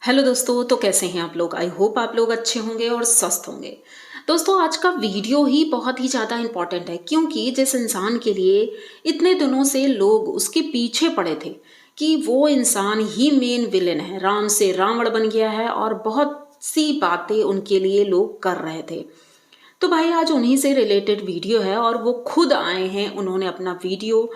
Hello दोस्तों, तो कैसे हैं आप लोग। आई होप आप लोग अच्छे होंगे और स्वस्थ होंगे। दोस्तों, आज का वीडियो ही बहुत ही ज़्यादा इम्पॉर्टेंट है क्योंकि जिस इंसान के लिए इतने दिनों से लोग उसके पीछे पड़े थे कि वो इंसान ही मेन विलेन है, राम से रावण बन गया है और बहुत सी बातें उनके लिए लोग कर रहे थे। तो भाई आज उन्हीं से रिलेटेड वीडियो है और वो खुद आए हैं, उन्होंने अपना वीडियो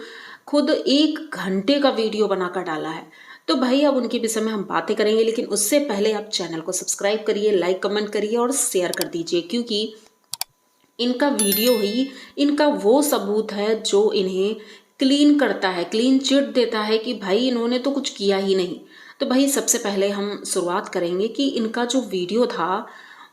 खुद 1 घंटे का वीडियो बनाकर डाला है। तो भाई अब उनके विषय में हम बातें करेंगे, लेकिन उससे पहले आप चैनल को सब्सक्राइब करिए, लाइक कमेंट करिए और शेयर कर दीजिए क्योंकि इनका वीडियो ही इनका वो सबूत है जो इन्हें क्लीन करता है, क्लीन चिट देता है कि भाई इन्होंने तो कुछ किया ही नहीं। तो भाई सबसे पहले हम शुरुआत करेंगे कि इनका जो वीडियो था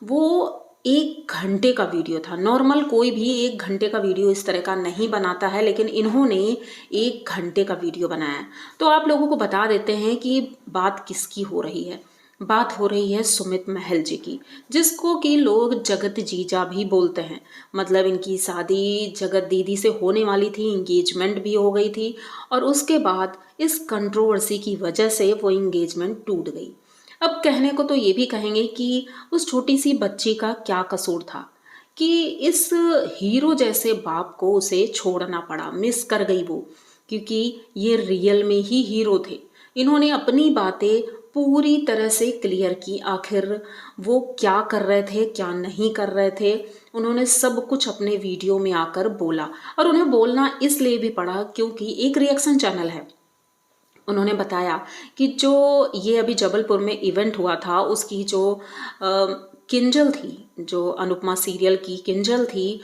वो 1 घंटे का वीडियो था। नॉर्मल कोई भी 1 घंटे का वीडियो इस तरह का नहीं बनाता है, लेकिन इन्होंने 1 घंटे का वीडियो बनाया। तो आप लोगों को बता देते हैं कि बात किसकी हो रही है। बात हो रही है सुमित महल जी की, जिसको कि लोग जगत जीजा भी बोलते हैं। मतलब इनकी शादी जगत दीदी से होने वाली थी, इंगेजमेंट भी हो गई थी और उसके बाद इस कंट्रोवर्सी की वजह से वो इंगेजमेंट टूट गई। अब कहने को तो ये भी कहेंगे कि उस छोटी सी बच्ची का क्या कसूर था कि इस हीरो जैसे बाप को उसे छोड़ना पड़ा, मिस कर गई वो, क्योंकि ये रियल में ही हीरो थे। इन्होंने अपनी बातें पूरी तरह से क्लियर की, आखिर वो क्या कर रहे थे क्या नहीं कर रहे थे। उन्होंने सब कुछ अपने वीडियो में आकर बोला और उन्हें बोलना इसलिए भी पड़ा क्योंकि एक रिएक्शन चैनल है। उन्होंने बताया कि जो ये अभी जबलपुर में इवेंट हुआ था उसकी जो किंजल थी, जो अनुपमा सीरियल की किंजल थी,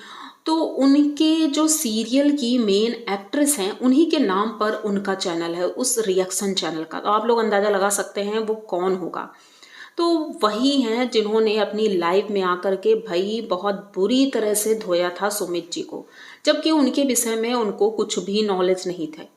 तो उनके जो सीरियल की मेन एक्ट्रेस हैं उन्हीं के नाम पर उनका चैनल है, उस रिएक्शन चैनल का। तो आप लोग अंदाज़ा लगा सकते हैं वो कौन होगा। तो वही हैं जिन्होंने अपनी लाइफ में आकर के भाई बहुत बुरी तरह से धोया था सुमित जी को, जबकि उनके विषय में उनको कुछ भी नॉलेज नहीं थे।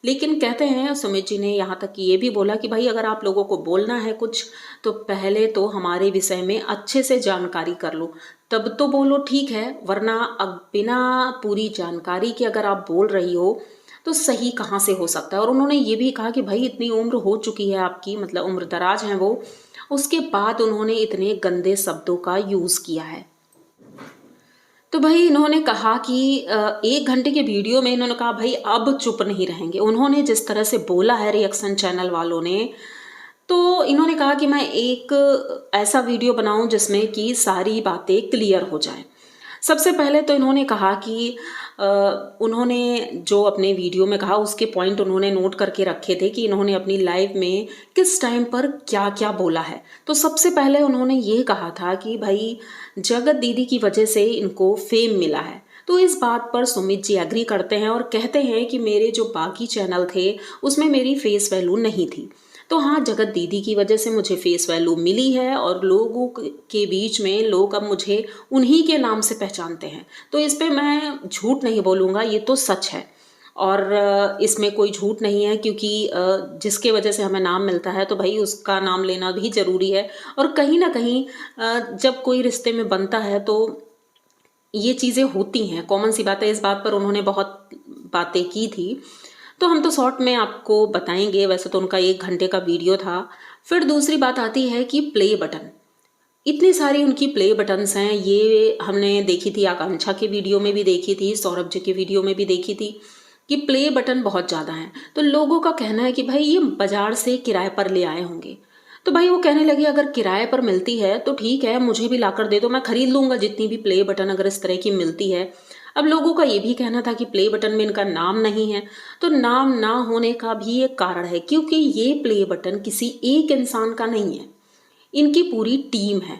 लेकिन कहते हैं सुमित जी ने यहाँ तक कि ये भी बोला कि भाई अगर आप लोगों को बोलना है कुछ तो पहले तो हमारे विषय में अच्छे से जानकारी कर लो, तब तो बोलो, ठीक है, वरना अब बिना पूरी जानकारी के अगर आप बोल रही हो तो सही कहाँ से हो सकता है। और उन्होंने ये भी कहा कि भाई इतनी उम्र हो चुकी है आपकी, मतलब उम्र दराज हैं वो, उसके बाद उन्होंने इतने गंदे शब्दों का यूज़ किया है। तो भाई इन्होंने कहा कि 1 घंटे के वीडियो में इन्होंने कहा भाई अब चुप नहीं रहेंगे। उन्होंने जिस तरह से बोला है रिएक्शन चैनल वालों ने, तो इन्होंने कहा कि मैं एक ऐसा वीडियो बनाऊं जिसमें कि सारी बातें क्लियर हो जाएं। सबसे पहले तो इन्होंने कहा कि उन्होंने जो अपने वीडियो में कहा उसके पॉइंट उन्होंने नोट करके रखे थे कि इन्होंने अपनी लाइफ में किस टाइम पर क्या क्या बोला है। तो सबसे पहले उन्होंने ये कहा था कि भाई जगत दीदी की वजह से इनको फेम मिला है। तो इस बात पर सुमित जी एग्री करते हैं और कहते हैं कि मेरे जो बाकी चैनल थे उसमें मेरी फेस वैल्यू नहीं थी, तो हाँ, जगत दीदी की वजह से मुझे फेस वैल्यू मिली है और लोगों के बीच में लोग अब मुझे उन्हीं के नाम से पहचानते हैं। तो इस पे मैं झूठ नहीं बोलूँगा, ये तो सच है। और इसमें कोई झूठ नहीं है क्योंकि जिसके वजह से हमें नाम मिलता है तो भाई उसका नाम लेना भी ज़रूरी है। और कहीं ना कहीं जब कोई रिश्ते में बनता है तो ये चीज़ें होती हैं, कॉमन सी बात है। इस बात पर उन्होंने बहुत बातें की थी, तो हम तो शॉर्ट में आपको बताएंगे। वैसे तो उनका 1 घंटे का वीडियो था। फिर दूसरी बात आती है कि प्ले बटन, इतनी सारी उनकी प्ले बटन्स हैं। ये हमने देखी थी, आकांक्षा के वीडियो में भी देखी थी, सौरभ जी के वीडियो में भी देखी थी कि प्ले बटन बहुत ज़्यादा हैं। तो लोगों का कहना है कि भाई ये बाजार से किराए पर ले आए होंगे। तो भाई वो कहने लगे अगर किराए पर मिलती है तो ठीक है, मुझे भी लाकर दे दो, मैं खरीद लूँगा जितनी भी प्ले बटन अगर इस तरह की मिलती है। अब लोगों का ये भी कहना था कि प्ले बटन में इनका नाम नहीं है। तो नाम ना होने का भी एक कारण है क्योंकि ये प्ले बटन किसी एक इंसान का नहीं है, इनकी पूरी टीम है।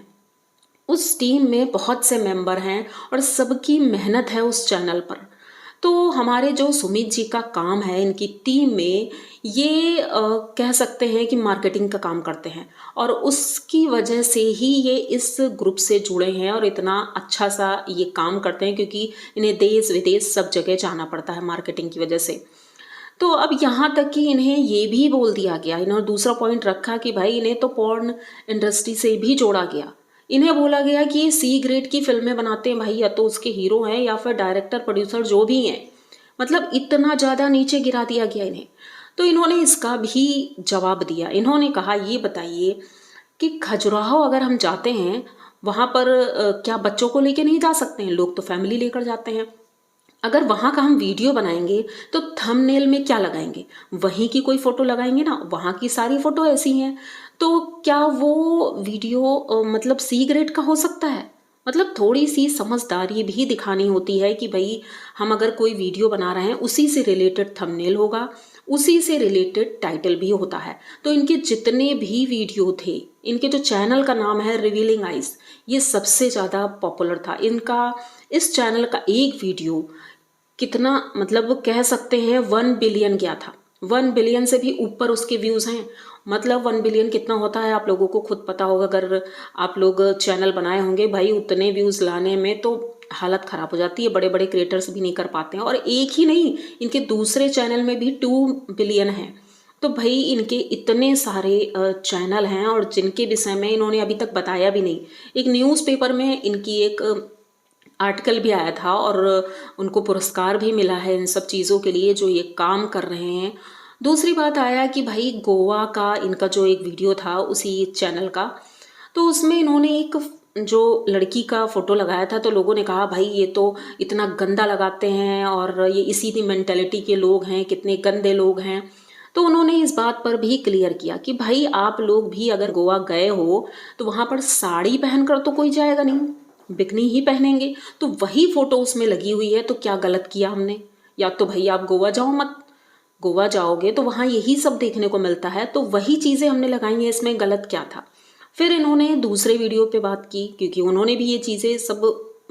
उस टीम में बहुत से मेंबर हैं और सबकी मेहनत है उस चैनल पर। तो हमारे जो सुमित जी का काम है इनकी टीम में, ये कह सकते हैं कि मार्केटिंग का काम करते हैं और उसकी वजह से ही ये इस ग्रुप से जुड़े हैं और इतना अच्छा सा ये काम करते हैं क्योंकि इन्हें देश विदेश सब जगह जाना पड़ता है मार्केटिंग की वजह से। तो अब यहाँ तक कि इन्हें ये भी बोल दिया गया, इन्होंने दूसरा पॉइंट रखा कि भाई इन्हें तो पॉर्न इंडस्ट्री से भी जोड़ा गया। इन्हें बोला गया कि ये सी ग्रेड की फिल्में बनाते हैं भाई, या तो उसके हीरो हैं या फिर डायरेक्टर प्रोड्यूसर जो भी हैं। मतलब इतना ज़्यादा नीचे गिरा दिया गया इन्हें। तो इन्होंने इसका भी जवाब दिया। इन्होंने कहा ये बताइए कि खजुराहो अगर हम जाते हैं, वहाँ पर क्या बच्चों को लेके नहीं जा सकते हैं? लोग तो फैमिली लेकर जाते हैं। अगर वहाँ का हम वीडियो बनाएंगे तो थंबनेल में क्या लगाएंगे? वहीं की कोई फोटो लगाएंगे ना, वहाँ की सारी फोटो ऐसी हैं। तो क्या वो वीडियो मतलब सी ग्रेड का हो सकता है? मतलब थोड़ी सी समझदारी भी दिखानी होती है कि भाई हम अगर कोई वीडियो बना रहे हैं, उसी से रिलेटेड थंबनेल होगा, उसी से रिलेटेड टाइटल भी होता है। तो इनके जितने भी वीडियो थे, इनके जो चैनल का नाम है रिवीलिंग आइज, ये सबसे ज़्यादा पॉपुलर था। इनका इस चैनल का एक वीडियो कितना, मतलब कह सकते हैं 1 बिलियन गया था। 1 बिलियन से भी ऊपर उसके व्यूज़ हैं। मतलब 1 बिलियन कितना होता है आप लोगों को खुद पता होगा, अगर आप लोग चैनल बनाए होंगे भाई, उतने व्यूज़ लाने में तो हालत ख़राब हो जाती है। बड़े बड़े क्रिएटर्स भी नहीं कर पाते हैं। और एक ही नहीं, इनके दूसरे चैनल में भी 2 बिलियन है। तो भाई इनके इतने सारे चैनल हैं और जिनके विषय में इन्होंने अभी तक बताया भी नहीं। एक न्यूज़पेपर में इनकी एक आर्टिकल भी आया था और उनको पुरस्कार भी मिला है इन सब चीज़ों के लिए जो ये काम कर रहे हैं। दूसरी बात आया कि भाई गोवा का इनका जो एक वीडियो था उसी चैनल का, तो उसमें इन्होंने एक जो लड़की का फोटो लगाया था, तो लोगों ने कहा भाई ये तो इतना गंदा लगाते हैं और ये इसी की मेंटेलिटी के लोग हैं, कितने गंदे लोग हैं। तो उन्होंने इस बात पर भी क्लियर किया कि भाई आप लोग भी अगर गोवा गए हो तो वहाँ पर साड़ी पहनकर तो कोई जाएगा नहीं, बिकनी ही पहनेंगे। तो वही फोटो उसमें लगी हुई है, तो क्या गलत किया हमने? या तो भाई आप गोवा जाओ मत, गोवा जाओगे तो वहाँ यही सब देखने को मिलता है, तो वही चीज़ें हमने लगाई हैं, इसमें गलत क्या था? फिर इन्होंने दूसरे वीडियो पे बात की, क्योंकि उन्होंने भी ये चीज़ें सब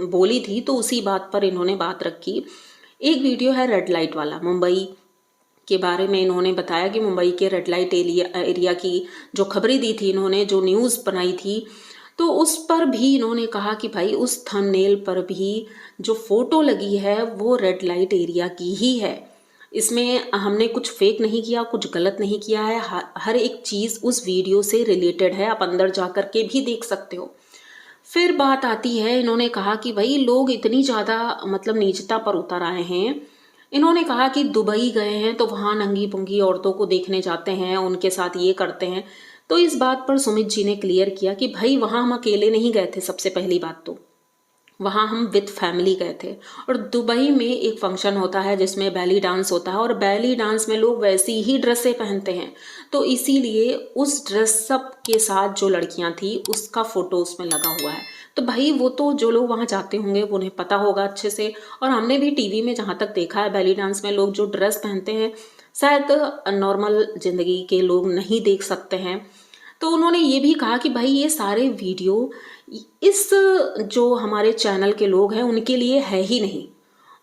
बोली थी, तो उसी बात पर इन्होंने बात रखी। एक वीडियो है रेड लाइट वाला, मुंबई के बारे में इन्होंने बताया कि मुंबई के रेड लाइट एरिया की जो खबरें दी थी इन्होंने, जो न्यूज़ बनाई थी, तो उस पर भी इन्होंने कहा कि भाई उस थंबनेल पर भी जो फोटो लगी है वो रेड लाइट एरिया की ही है। इसमें हमने कुछ फेक नहीं किया, कुछ गलत नहीं किया है। हर एक चीज़ उस वीडियो से रिलेटेड है, आप अंदर जा कर के भी देख सकते हो। फिर बात आती है, इन्होंने कहा कि भाई लोग इतनी ज़्यादा मतलब नीचता पर उतर आए हैं। इन्होंने कहा कि दुबई गए हैं तो वहाँ नंगी पुंगी औरतों को देखने जाते हैं, उनके साथ ये करते हैं। तो इस बात पर सुमित जी ने क्लियर किया कि भाई वहाँ हम अकेले नहीं गए थे, सबसे पहली बात तो वहाँ हम विद फैमिली गए थे। और दुबई में एक फंक्शन होता है जिसमें बैली डांस होता है, और बैली डांस में लोग वैसी ही ड्रेसें पहनते हैं। तो इसीलिए उस ड्रेसअप के साथ जो लड़कियां थी उसका फोटो उसमें लगा हुआ है। तो भाई वो तो जो लोग वहाँ जाते होंगे वो उन्हें पता होगा अच्छे से। और हमने भी टीवी में जहाँ तक देखा है, बैली डांस में लोग जो ड्रेस पहनते हैं शायद नॉर्मल जिंदगी के लोग नहीं देख सकते हैं। तो उन्होंने ये भी कहा कि भाई ये सारे वीडियो इस जो हमारे चैनल के लोग हैं उनके लिए है ही नहीं,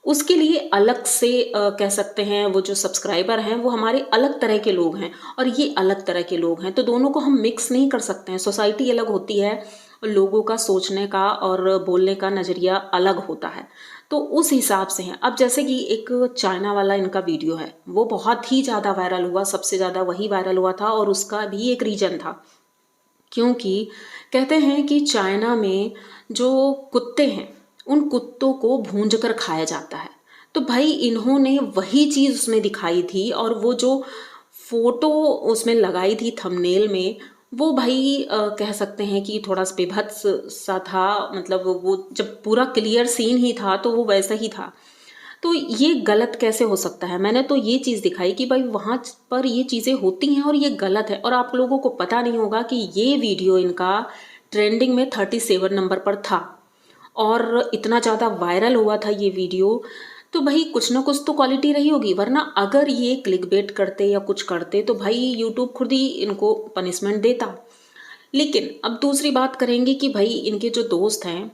उसके लिए अलग से कह सकते हैं वो जो सब्सक्राइबर हैं वो हमारे अलग तरह के लोग हैं और ये अलग तरह के लोग हैं। तो दोनों को हम मिक्स नहीं कर सकते हैं। सोसाइटी अलग होती है और लोगों का सोचने का और बोलने का नज़रिया अलग होता है, तो उस हिसाब से हैं। अब जैसे कि एक चाइना वाला इनका वीडियो है, वो बहुत ही ज़्यादा वायरल हुआ, सबसे ज़्यादा वही वायरल हुआ था। और उसका भी एक रीज़न था, क्योंकि कहते हैं कि चाइना में जो कुत्ते हैं उन कुत्तों को भूंज कर खाया जाता है। तो भाई इन्होंने वही चीज़ उसमें दिखाई थी, और वो जो फोटो उसमें लगाई थी थंबनेल में, वो भाई कह सकते हैं कि थोड़ा सा बेभत्स सा था। मतलब वो जब पूरा क्लियर सीन ही था तो वो वैसा ही था। तो ये गलत कैसे हो सकता है? मैंने तो ये चीज़ दिखाई कि भाई वहाँ पर ये चीज़ें होती हैं और ये गलत है। और आप लोगों को पता नहीं होगा कि ये वीडियो इनका ट्रेंडिंग में 37 नंबर पर था और इतना ज़्यादा वायरल हुआ था ये वीडियो। तो भाई कुछ ना कुछ तो क्वालिटी रही होगी, वरना अगर ये क्लिकबेट करते या कुछ करते तो भाई यूट्यूब खुद ही इनको पनिशमेंट देता। लेकिन अब दूसरी बात करेंगे कि भाई इनके जो दोस्त हैं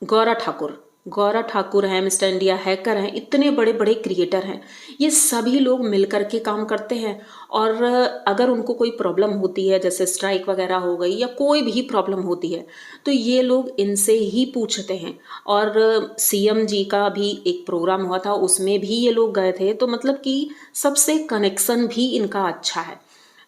गौरा ठाकुर, गौरा ठाकुर हैं, मिस्टर इंडिया हैकर हैं, इतने बड़े बड़े क्रिएटर हैं, ये सभी लोग मिलकर के काम करते हैं। और अगर उनको कोई प्रॉब्लम होती है, जैसे स्ट्राइक वगैरह हो गई या कोई भी प्रॉब्लम होती है, तो ये लोग इनसे ही पूछते हैं। और सीएम जी का भी एक प्रोग्राम हुआ था, उसमें भी ये लोग गए थे। तो मतलब कि सबसे कनेक्शन भी इनका अच्छा है।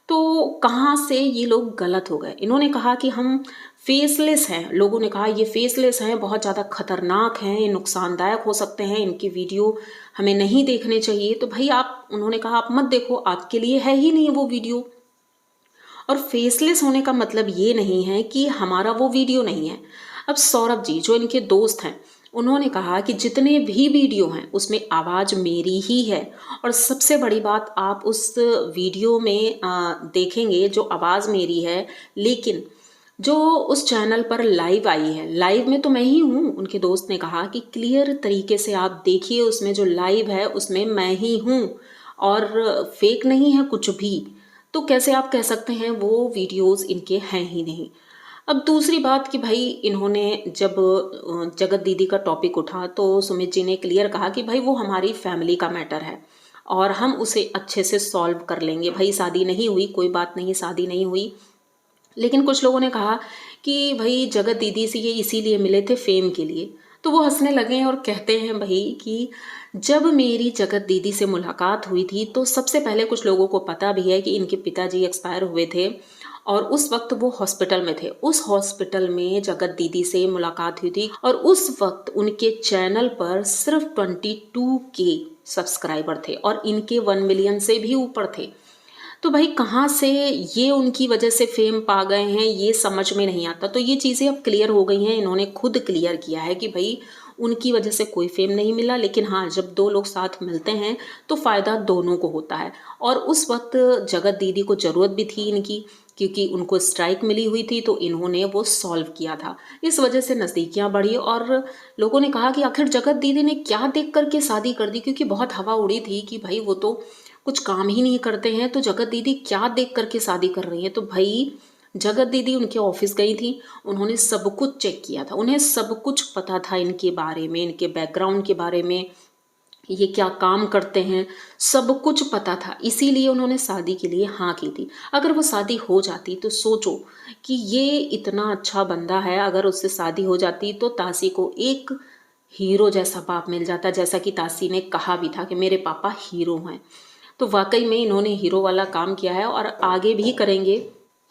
तो कहाँ से ये लोग गलत हो गए? इन्होंने कहा कि हम फेसलेस हैं। लोगों ने कहा ये फेसलेस हैं, बहुत ज़्यादा खतरनाक हैं, ये नुकसानदायक हो सकते हैं, इनकी वीडियो हमें नहीं देखने चाहिए। तो भाई आप, उन्होंने कहा आप मत देखो, आपके लिए है ही नहीं वो वीडियो। और फेसलेस होने का मतलब ये नहीं है कि हमारा वो वीडियो नहीं है। अब सौरभ जी जो इनके दोस्त हैं, उन्होंने कहा कि जितने भी वीडियो हैं उसमें आवाज़ मेरी ही है। और सबसे बड़ी बात, आप उस वीडियो में देखेंगे जो आवाज़ मेरी है, लेकिन जो उस चैनल पर लाइव आई है, लाइव में तो मैं ही हूँ। उनके दोस्त ने कहा कि क्लियर तरीके से आप देखिए, उसमें जो लाइव है उसमें मैं ही हूँ और फेक नहीं है कुछ भी। तो कैसे आप कह सकते हैं वो वीडियोस इनके हैं ही नहीं। अब दूसरी बात कि भाई इन्होंने जब जगत दीदी का टॉपिक उठा तो सुमित जी ने क्लियर कहा कि भाई वो हमारी फैमिली का मैटर है और हम उसे अच्छे से सॉल्व कर लेंगे। भाई शादी नहीं हुई, कोई बात नहीं, शादी नहीं हुई। लेकिन कुछ लोगों ने कहा कि भाई जगत दीदी से ये इसीलिए मिले थे फेम के लिए। तो वो हंसने लगे और कहते हैं भाई कि जब मेरी जगत दीदी से मुलाकात हुई थी तो सबसे पहले कुछ लोगों को पता भी है कि इनके पिताजी एक्सपायर हुए थे और उस वक्त वो हॉस्पिटल में थे। उस हॉस्पिटल में जगत दीदी से मुलाकात हुई थी और उस वक्त उनके चैनल पर सिर्फ 22K सब्सक्राइबर थे और इनके 1 मिलियन से भी ऊपर थे। तो भाई कहाँ से ये उनकी वजह से फेम पा गए हैं, ये समझ में नहीं आता। तो ये चीज़ें अब क्लियर हो गई हैं, इन्होंने खुद क्लियर किया है कि भाई उनकी वजह से कोई फेम नहीं मिला। लेकिन हाँ, जब दो लोग साथ मिलते हैं तो फ़ायदा दोनों को होता है। और उस वक्त जगत दीदी को ज़रूरत भी थी इनकी, क्योंकि उनको स्ट्राइक मिली हुई थी तो इन्होंने वो सॉल्व किया था। इस वजह से नज़दीकियाँ बढ़ी और लोगों ने कहा कि आखिर जगत दीदी ने क्या देख करके शादी कर दी, क्योंकि बहुत हवा उड़ी थी कि भाई वो तो कुछ काम ही नहीं करते हैं, तो जगत दीदी क्या देख करके शादी कर रही हैं। तो भाई जगत दीदी उनके ऑफिस गई थी, उन्होंने सब कुछ चेक किया था, उन्हें सब कुछ पता था इनके बारे में, इनके बैकग्राउंड के बारे में, ये क्या काम करते हैं, सब कुछ पता था। इसीलिए उन्होंने शादी के लिए हाँ की थी। अगर वो शादी हो जाती तो सोचो कि ये इतना अच्छा बंदा है, अगर उससे शादी हो जाती तो तासी को एक हीरो जैसा बाप मिल जाता, जैसा कि तासी ने कहा भी था कि मेरे पापा हीरो हैं। तो वाकई में इन्होंने हीरो वाला काम किया है और आगे भी करेंगे।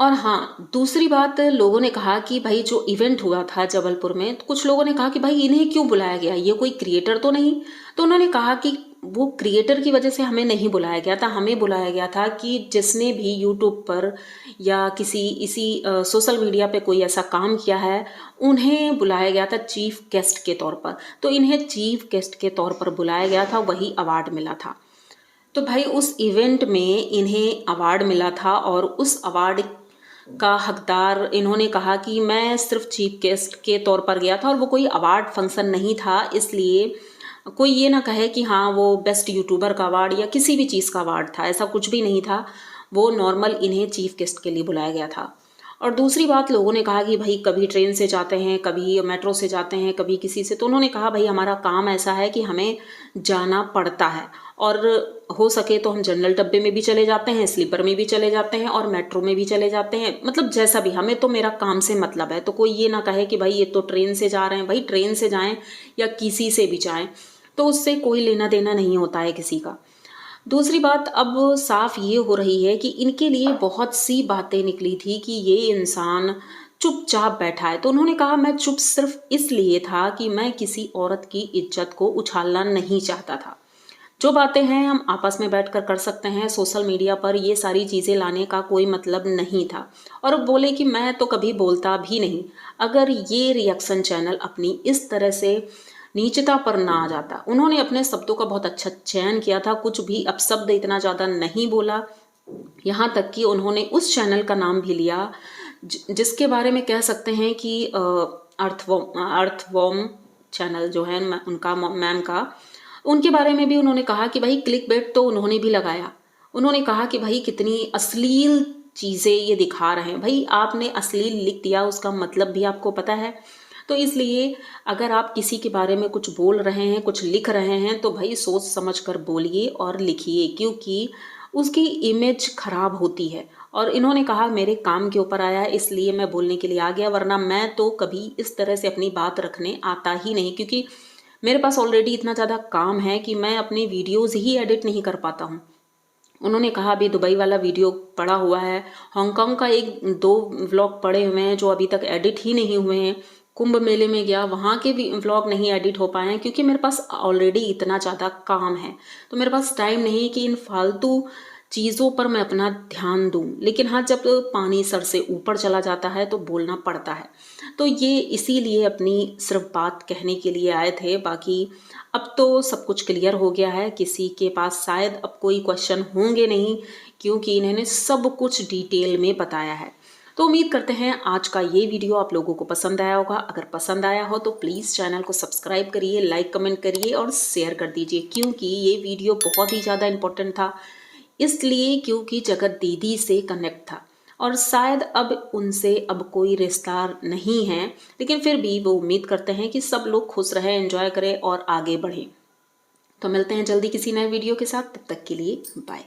और हाँ, दूसरी बात, लोगों ने कहा कि भाई जो इवेंट हुआ था जबलपुर में, तो कुछ लोगों ने कहा कि भाई इन्हें क्यों बुलाया गया, ये कोई क्रिएटर तो नहीं। तो उन्होंने कहा कि वो क्रिएटर की वजह से हमें नहीं बुलाया गया था, हमें बुलाया गया था कि जिसने भी यूट्यूब पर या किसी इसी सोशल मीडिया पे कोई ऐसा काम किया है, उन्हें बुलाया गया था चीफ गेस्ट के तौर पर। तो इन्हें चीफ गेस्ट के तौर पर बुलाया गया था, वही अवार्ड मिला था। तो भाई उस इवेंट में इन्हें अवार्ड मिला था और उस अवार्ड का हकदार, इन्होंने कहा कि मैं सिर्फ चीफ गेस्ट के तौर पर गया था और वो कोई अवार्ड फंक्शन नहीं था, इसलिए कोई ये ना कहे कि हाँ वो बेस्ट यूट्यूबर का अवार्ड या किसी भी चीज़ का अवार्ड था, ऐसा कुछ भी नहीं था। वो नॉर्मल इन्हें चीफ गेस्ट के लिए बुलाया गया था। और दूसरी बात, लोगों ने कहा कि भाई कभी ट्रेन से जाते हैं, कभी मेट्रो से जाते हैं, कभी किसी से। तो उन्होंने कहा भाई हमारा काम ऐसा है कि हमें जाना पड़ता है और हो सके तो हम जनरल डब्बे में भी चले जाते हैं, स्लीपर में भी चले जाते हैं और मेट्रो में भी चले जाते हैं, मतलब जैसा भी, हमें तो मेरा काम से मतलब है। तो कोई ये ना कहे कि भाई ये तो ट्रेन से जा रहे हैं। भाई ट्रेन से जाएं या किसी से भी जाएं, तो उससे कोई लेना देना नहीं होता है किसी का। दूसरी बात, अब साफ ये हो रही है कि इनके लिए बहुत सी बातें निकली थी कि ये इंसान चुपचाप बैठा है। तो उन्होंने कहा मैं चुप सिर्फ इसलिए था कि मैं किसी औरत की इज्जत को उछालना नहीं चाहता था। जो बातें हैं हम आपस में बैठकर कर सकते हैं, सोशल मीडिया पर ये सारी चीज़ें लाने का कोई मतलब नहीं था। और अब बोले कि मैं तो कभी बोलता भी नहीं। अगर ये रिएक्शन चैनल अपनी इस तरह से नीचता पर ना आ जाता, उन्होंने अपने शब्दों का बहुत अच्छा चयन किया था, कुछ भी अपशब्द इतना ज़्यादा नहीं बोला। यहाँ तक कि उन्होंने उस चैनल का नाम भी लिया जिसके बारे में कह सकते हैं कि अर्थवॉर्म चैनल जो है उनका, मैम का, उनके बारे में भी उन्होंने कहा कि भाई क्लिक बेट तो उन्होंने भी लगाया। उन्होंने कहा कि भाई कितनी अश्लील चीज़ें ये दिखा रहे हैं। भाई आपने अश्लील लिख दिया, उसका मतलब भी आपको पता है। तो इसलिए अगर आप किसी के बारे में कुछ बोल रहे हैं, कुछ लिख रहे हैं, तो भाई सोच समझ कर बोलिए और लिखिए, क्योंकि उसकी इमेज खराब होती है। और इन्होंने कहा मेरे काम के ऊपर आया है इसलिए मैं बोलने के लिए आ गया, वरना मैं तो कभी इस तरह से अपनी बात रखने आता ही नहीं, क्योंकि मेरे पास ऑलरेडी इतना ज़्यादा काम है कि मैं अपनी वीडियोज़ ही एडिट नहीं कर पाता हूँ। उन्होंने कहा अभी दुबई वाला वीडियो पड़ा हुआ है, हांगकांग का 1-2 व्लॉग पड़े हुए हैं जो अभी तक एडिट ही नहीं हुए हैं। कुंभ मेले में गया, वहाँ के भी व्लॉग नहीं एडिट हो पाए हैं, क्योंकि मेरे पास ऑलरेडी इतना ज़्यादा काम है। तो मेरे पास टाइम नहीं कि इन फालतू चीज़ों पर मैं अपना ध्यान दूँ। लेकिन हाँ, जब पानी सर से ऊपर चला जाता है तो बोलना पड़ता है। तो ये इसीलिए अपनी सिर्फ बात कहने के लिए आए थे, बाकी अब तो सब कुछ क्लियर हो गया है। किसी के पास शायद अब कोई क्वेश्चन होंगे नहीं, क्योंकि इन्होंने सब कुछ डिटेल में बताया है। तो उम्मीद करते हैं आज का ये वीडियो आप लोगों को पसंद आया होगा। अगर पसंद आया हो तो प्लीज़ चैनल को सब्सक्राइब करिए, लाइक कमेंट करिए और शेयर कर दीजिए, क्योंकि ये वीडियो बहुत ही ज़्यादा इम्पोर्टेंट था। इसलिए क्योंकि जगत दीदी से कनेक्ट था और शायद अब उनसे अब कोई रिश्ता नहीं है, लेकिन फिर भी वो उम्मीद करते हैं कि सब लोग खुश रहें, एंजॉय करें और आगे बढ़ें। तो मिलते हैं जल्दी किसी नए वीडियो के साथ, तब तक के लिए बाय।